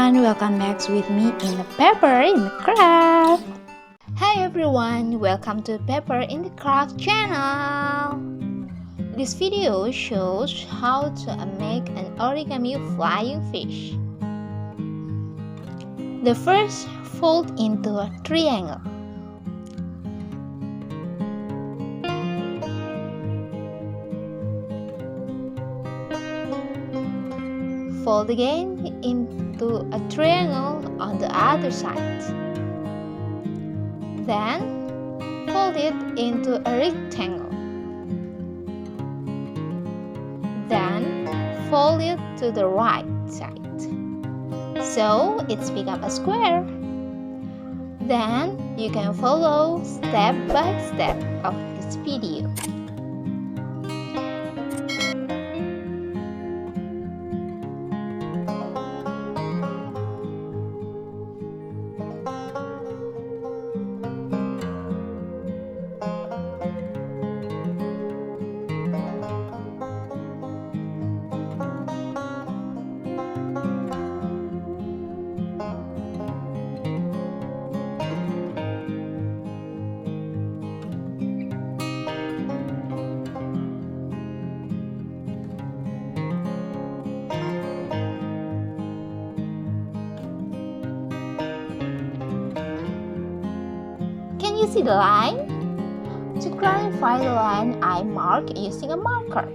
everyone, welcome back with me in the Pepper in the Craft. Hi everyone, welcome to Pepper in the Craft channel. This video shows how to make an origami flying fish. The first, fold into a triangle. Fold again into a triangle on the other side. Then, fold it into a rectangle. Then, fold it to the right side. So, it's become a square. Then, you can follow step by step of this video. Can you see the line? To clarify the line, I mark using a marker.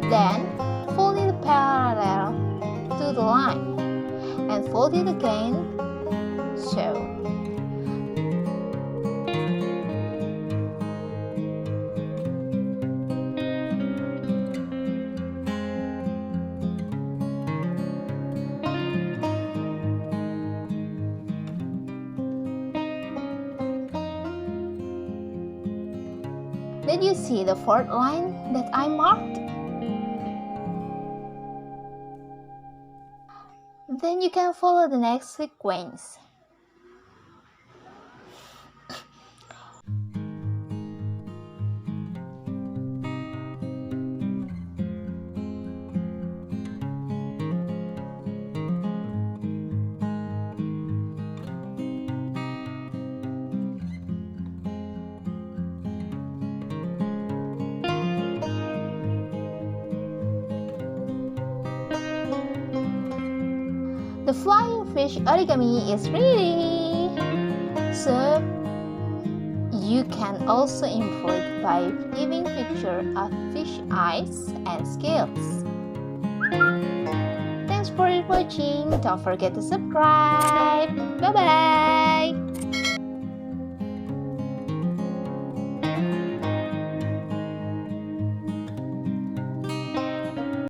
Then, fold it parallel to the line and fold it again, so. Did you see the fourth line that I marked? Then you can follow the next sequence. The flying fish origami is ready! So, you can also improve by giving picture of fish eyes and scales. Thanks for watching. Don't forget to subscribe. Bye bye!